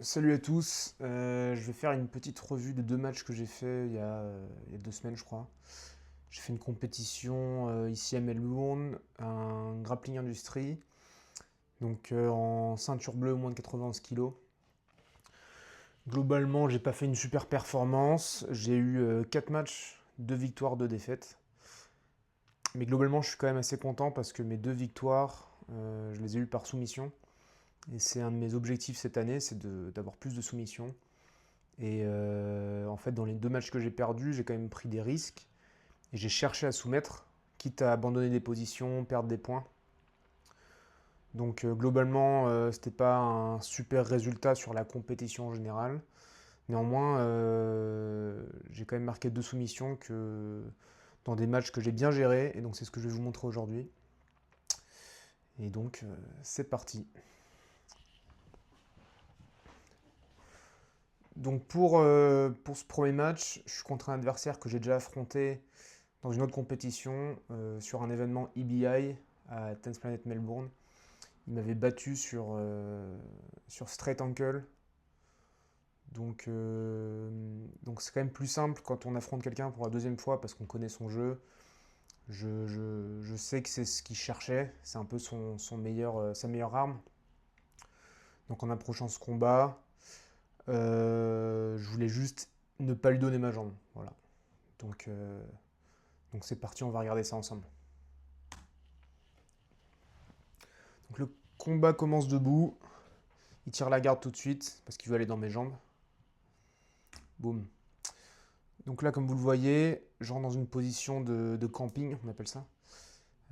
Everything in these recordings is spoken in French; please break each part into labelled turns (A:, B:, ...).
A: Salut à tous. Je vais faire une petite revue de deux matchs que j'ai fait il y a 2 semaines, je crois. J'ai fait une compétition ici à Melbourne, un grappling industrie, donc en ceinture bleue moins de 91 kilos. Globalement, j'ai pas fait une super performance. J'ai eu 4 matchs, 2 victoires, 2 défaites. Mais globalement, je suis quand même assez content parce que mes 2 victoires, je les ai eues par soumission. Et c'est un de mes objectifs cette année, c'est d'avoir plus de soumissions. Et en fait, dans les 2 matchs que j'ai perdus, j'ai quand même pris des risques. Et j'ai cherché à soumettre, quitte à abandonner des positions, perdre des points. Donc globalement, c'était pas un super résultat sur la compétition en général. Néanmoins, j'ai quand même marqué 2 soumissions dans des matchs que j'ai bien gérés. Et donc c'est ce que je vais vous montrer aujourd'hui. Et donc c'est parti. Donc pour ce premier match, je suis contre un adversaire que j'ai déjà affronté dans une autre compétition, sur un événement EBI à Tennis Planet Melbourne. Il m'avait battu sur straight ankle. Donc c'est quand même plus simple quand on affronte quelqu'un pour la deuxième fois parce qu'on connaît son jeu. Je sais que c'est ce qu'il cherchait, c'est un peu sa meilleure arme. Donc en approchant ce combat, je voulais juste ne pas lui donner ma jambe. Voilà. Donc euh, donc c'est parti, on va regarder ça ensemble. Donc le combat commence debout. Il tire la garde tout de suite parce qu'il veut aller dans mes jambes. Boum. Donc là, comme vous le voyez, je rentre dans une position de camping, on appelle ça.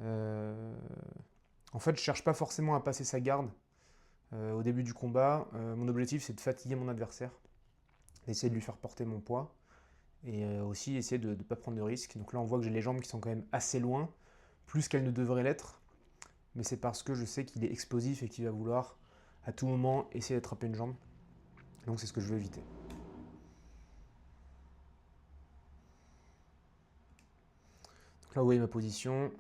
A: Euh, En fait, je cherche pas forcément à passer sa garde au début du combat. Mon objectif, c'est de fatiguer mon adversaire, d'essayer de lui faire porter mon poids et aussi essayer de ne pas prendre de risques. Donc là, on voit que j'ai les jambes qui sont quand même assez loin, plus qu'elles ne devraient l'être. Mais c'est parce que je sais qu'il est explosif et qu'il va vouloir à tout moment essayer d'attraper une jambe. Donc c'est ce que je veux éviter. Donc là, vous voyez ma position.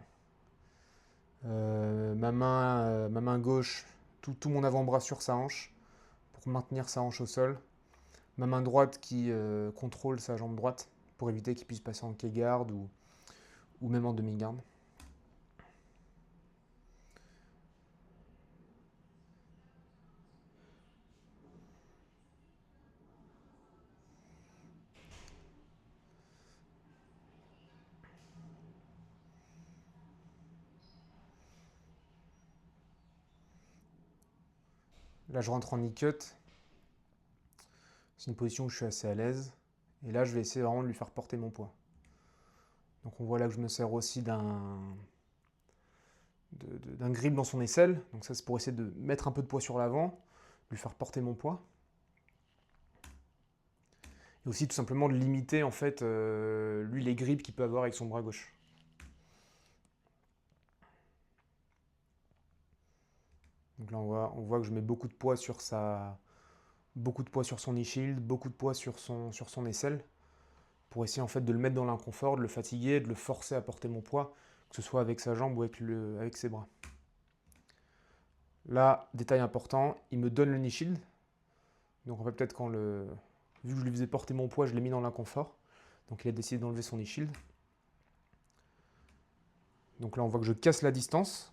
A: Ma main gauche, tout mon avant-bras sur sa hanche pour maintenir sa hanche au sol. Ma main droite qui contrôle sa jambe droite pour éviter qu'il puisse passer en K-guard ou même en demi-garde. Là, je rentre en knee-cut. C'est une position où je suis assez à l'aise. Et là, je vais essayer vraiment de lui faire porter mon poids. Donc on voit là que je me sers aussi d'un grip dans son aisselle. Donc ça, c'est pour essayer de mettre un peu de poids sur l'avant, lui faire porter mon poids. Et aussi tout simplement de limiter en fait lui les grips qu'il peut avoir avec son bras gauche. Donc là on voit que je mets beaucoup de poids sur son e-shield, beaucoup de poids sur son aisselle, pour essayer en fait de le mettre dans l'inconfort, de le fatiguer, de le forcer à porter mon poids, que ce soit avec sa jambe ou avec ses bras. Là, détail important, il me donne le knee shield. Donc en fait peut-être vu que je lui faisais porter mon poids, je l'ai mis dans l'inconfort. Donc il a décidé d'enlever son knee shield. Donc là on voit que je casse la distance.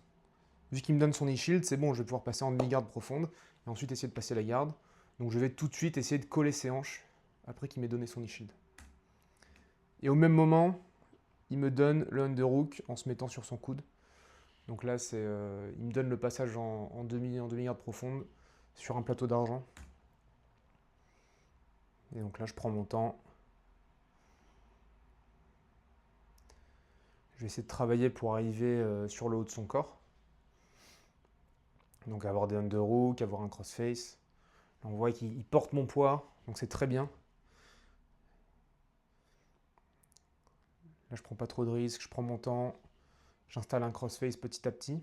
A: Vu qu'il me donne son e-shield, c'est bon, je vais pouvoir passer en demi-garde profonde et ensuite essayer de passer la garde. Donc je vais tout de suite essayer de coller ses hanches après qu'il m'ait donné son e-shield. Et au même moment, il me donne le underhook en se mettant sur son coude. Donc là, il me donne le passage en demi-garde profonde sur un plateau d'argent. Et donc là, je prends mon temps. Je vais essayer de travailler pour arriver sur le haut de son corps. Donc avoir des underhooks, avoir un crossface. Là, on voit qu'il porte mon poids, donc c'est très bien. Là, je prends pas trop de risques, je prends mon temps. J'installe un crossface petit à petit.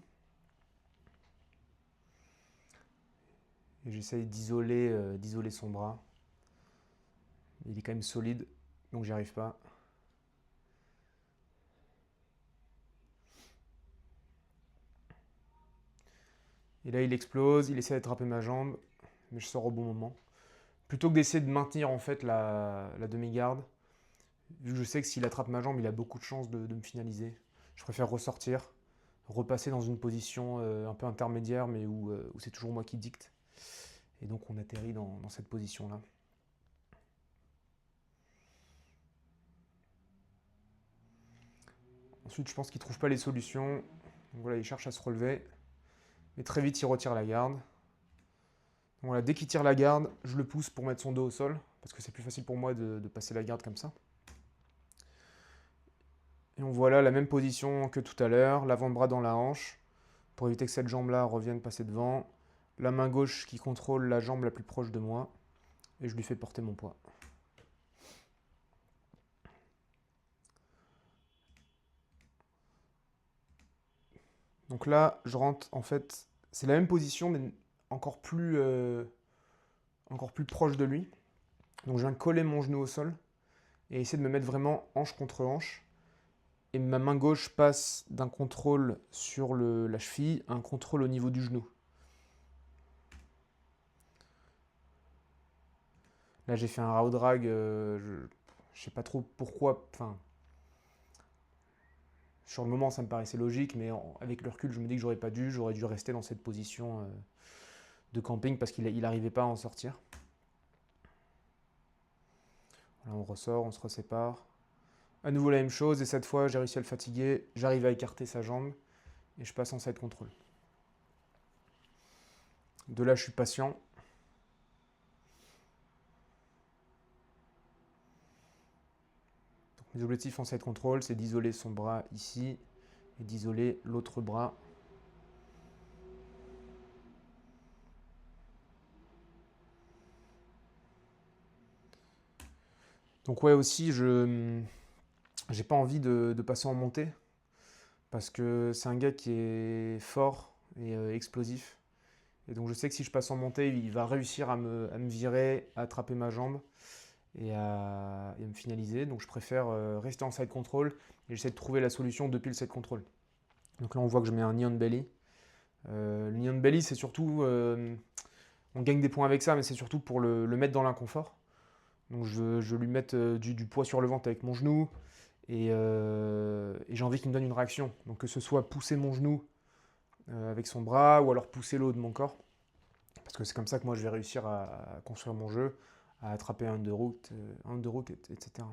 A: Et j'essaye d'isoler son bras. Il est quand même solide, donc j'y arrive pas. Et là, il explose, il essaie d'attraper ma jambe, mais je sors au bon moment. Plutôt que d'essayer de maintenir en fait la demi-garde, vu que je sais que s'il attrape ma jambe, il a beaucoup de chances de me finaliser. Je préfère ressortir, repasser dans une position un peu intermédiaire, mais où c'est toujours moi qui dicte. Et donc on atterrit dans cette position-là. Ensuite, je pense qu'il ne trouve pas les solutions. Donc voilà, il cherche à se relever. Mais très vite, il retire la garde. Donc voilà, dès qu'il tire la garde, je le pousse pour mettre son dos au sol, parce que c'est plus facile pour moi de passer la garde comme ça. Et on voit là la même position que tout à l'heure, l'avant-bras dans la hanche, pour éviter que cette jambe-là revienne passer devant. La main gauche qui contrôle la jambe la plus proche de moi, et je lui fais porter mon poids. Donc là, je rentre, en fait, c'est la même position, mais encore plus proche de lui. Donc je viens coller mon genou au sol, et essayer de me mettre vraiment hanche contre hanche. Et ma main gauche passe d'un contrôle sur la cheville à un contrôle au niveau du genou. Là, j'ai fait un raw drag, je sais pas trop pourquoi. Enfin, sur le moment, ça me paraissait logique, mais avec le recul, je me dis que j'aurais dû rester dans cette position de camping parce qu'il n'arrivait pas à en sortir. Là, on ressort, on se resépare. À nouveau la même chose, et cette fois, j'ai réussi à le fatiguer. J'arrive à écarter sa jambe et je passe en side control. De là, je suis patient. Donc, mes objectifs en side control, c'est d'isoler son bras ici et d'isoler l'autre bras. Donc ouais, aussi, je j'ai pas envie de passer en montée parce que c'est un gars qui est fort et explosif. Et donc je sais que si je passe en montée, il va réussir à me virer, à attraper ma jambe et à me finaliser. Donc je préfère rester en side control et j'essaie de trouver la solution depuis le side control. Donc là on voit que je mets un knee on belly. Le knee on belly, c'est surtout, on gagne des points avec ça, mais c'est surtout pour le mettre dans l'inconfort. Donc je lui mets du poids sur le ventre avec mon genou et j'ai envie qu'il me donne une réaction. Donc que ce soit pousser mon genou avec son bras ou alors pousser le haut de mon corps. Parce que c'est comme ça que moi je vais réussir à construire mon jeu, à attraper un underhook, etc.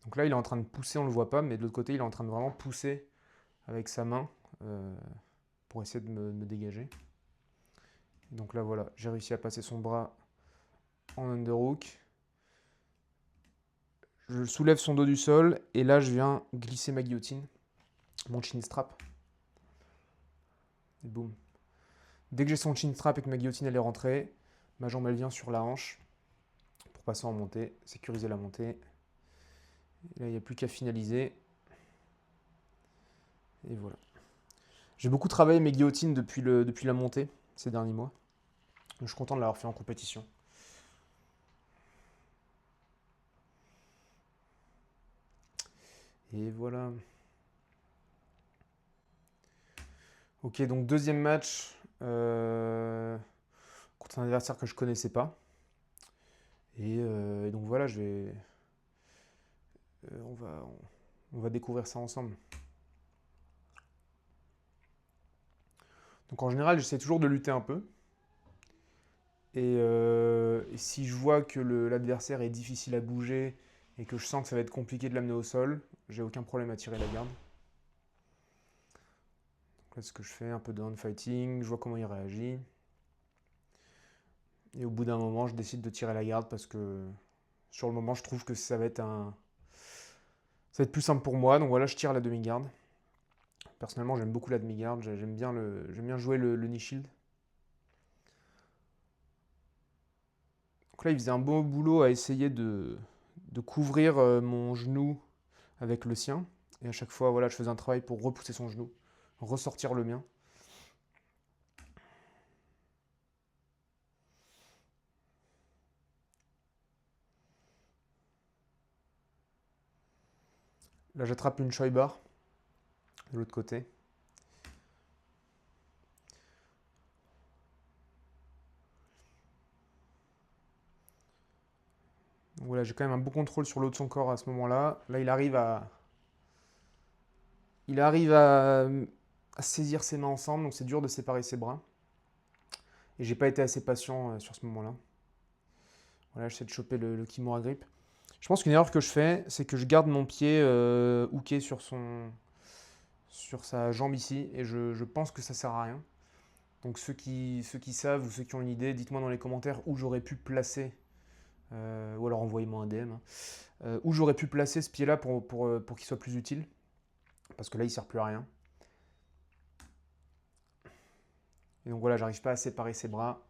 A: Donc là il est en train de pousser, on ne le voit pas, mais de l'autre côté il est en train de vraiment pousser avec sa main euh, pour essayer de me dégager. Donc là voilà, j'ai réussi à passer son bras en underhook. Je soulève son dos du sol et là je viens glisser ma guillotine, mon chin strap. Et boum. Dès que j'ai son chin strap et que ma guillotine elle est rentrée, ma jambe elle vient sur la hanche pour passer en montée, sécuriser la montée. Et là il n'y a plus qu'à finaliser. Et voilà. J'ai beaucoup travaillé mes guillotines depuis la montée ces derniers mois. Donc, je suis content de l'avoir fait en compétition. Et voilà. Ok, donc deuxième match contre un adversaire que je connaissais pas. Et donc voilà, on va découvrir ça ensemble. Donc en général, j'essaie toujours de lutter un peu. Et si je vois que l'adversaire est difficile à bouger et que je sens que ça va être compliqué de l'amener au sol, j'ai aucun problème à tirer la garde. Donc là, ce que je fais, un peu de hand fighting, je vois comment il réagit. Et au bout d'un moment, je décide de tirer la garde parce que sur le moment, je trouve que ça va être plus simple pour moi. Donc voilà, je tire la demi-garde. Personnellement, j'aime beaucoup la demi-garde. J'aime bien jouer le knee shield. Donc là, il faisait un beau boulot à essayer de couvrir mon genou avec le sien. Et à chaque fois, voilà, je faisais un travail pour repousser son genou, ressortir le mien. Là, j'attrape une shoy bar de l'autre côté. Voilà, j'ai quand même un bon contrôle sur le haut de son corps à ce moment-là. Là, il arrive à saisir ses mains ensemble, donc c'est dur de séparer ses bras. Et j'ai pas été assez patient sur ce moment-là. Voilà, j'essaie de choper le Kimura grip. Je pense qu'une erreur que je fais, c'est que je garde mon pied hooké sur sa jambe ici, et je pense que ça sert à rien. Donc ceux qui savent ou ceux qui ont une idée, dites-moi dans les commentaires où j'aurais pu placer, ou alors envoyez-moi un DM, hein, où j'aurais pu placer ce pied-là pour qu'il soit plus utile. Parce que là, il ne sert plus à rien. Et donc voilà, j'arrive pas à séparer ses bras.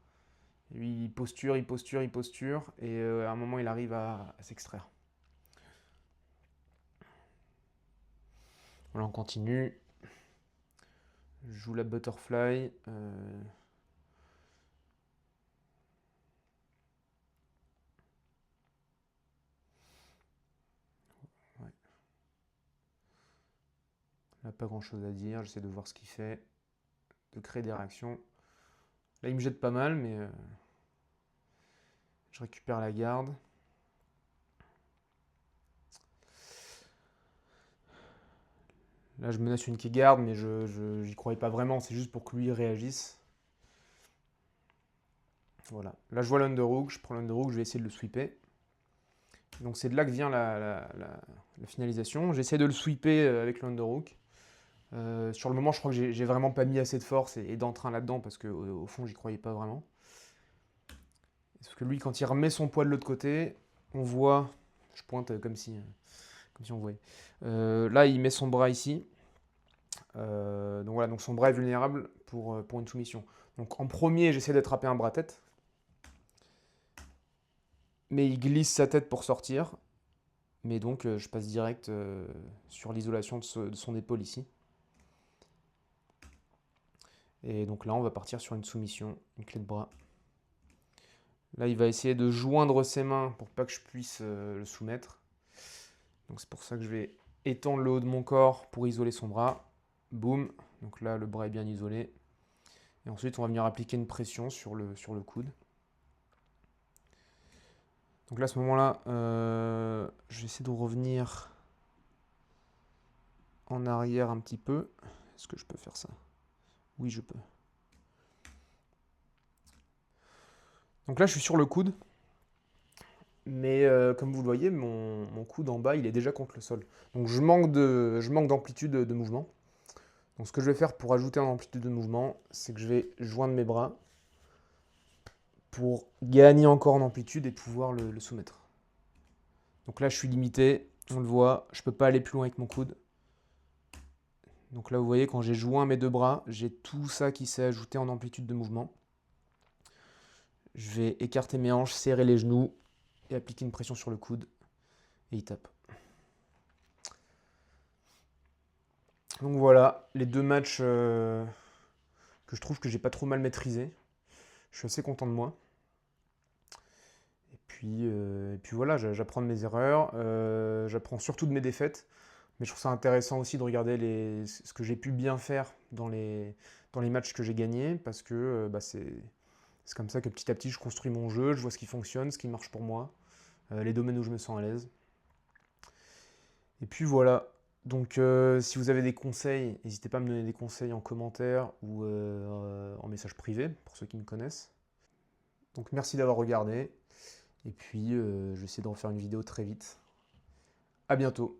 A: Lui, il posture, il posture, il posture, et à un moment, il arrive à s'extraire. Voilà, on continue. Je joue la butterfly. Ouais. Là, pas grand chose à dire. J'essaie de voir ce qu'il fait, de créer des réactions. Là, il me jette pas mal, mais je récupère la garde. Là, je menace une qui garde, mais je n'y croyais pas vraiment. C'est juste pour que lui réagisse. Voilà. Là, je vois l'underhook. Je prends l'underhook. Je vais essayer de le sweeper. Donc, c'est de là que vient la finalisation. J'essaie de le sweeper avec l'underhook. Sur le moment, je crois que j'ai vraiment pas mis assez de force et d'entrain là-dedans parce qu'au fond, j'y croyais pas vraiment. Sauf que lui, quand il remet son poids de l'autre côté, on voit. Je pointe comme si on voyait. Là, il met son bras ici. Donc voilà, donc son bras est vulnérable pour une soumission. Donc en premier, j'essaie d'attraper un bras-tête. Mais il glisse sa tête pour sortir. Mais donc je passe direct sur l'isolation de son épaule ici. Et donc là, on va partir sur une soumission, une clé de bras. Là, il va essayer de joindre ses mains pour pas que je puisse le soumettre. Donc c'est pour ça que je vais étendre le haut de mon corps pour isoler son bras. Boum. Donc là, le bras est bien isolé. Et ensuite, on va venir appliquer une pression sur le coude. Donc là, à ce moment-là, je vais essayer de revenir en arrière un petit peu. Est-ce que je peux faire ça? Oui, je peux. Donc là, je suis sur le coude. Mais comme vous le voyez, mon coude en bas, il est déjà contre le sol. Donc je manque d'amplitude de mouvement. Donc ce que je vais faire pour ajouter en amplitude de mouvement, c'est que je vais joindre mes bras pour gagner encore en amplitude et pouvoir le soumettre. Donc là, je suis limité, on le voit, je ne peux pas aller plus loin avec mon coude. Donc là, vous voyez, quand j'ai joint mes deux bras, j'ai tout ça qui s'est ajouté en amplitude de mouvement. Je vais écarter mes hanches, serrer les genoux et appliquer une pression sur le coude. Et il tape. Donc voilà, les deux matchs que je trouve que j'ai pas trop mal maîtrisés. Je suis assez content de moi. Et puis voilà, j'apprends de mes erreurs, j'apprends surtout de mes défaites. Mais je trouve ça intéressant aussi de regarder ce que j'ai pu bien faire dans les matchs que j'ai gagnés, parce que c'est comme ça que petit à petit je construis mon jeu, je vois ce qui fonctionne, ce qui marche pour moi, les domaines où je me sens à l'aise. Et puis voilà. Donc si vous avez des conseils, n'hésitez pas à me donner des conseils en commentaire ou en message privé, pour ceux qui me connaissent. Donc merci d'avoir regardé. Et puis je vais essayer de refaire une vidéo très vite. À bientôt.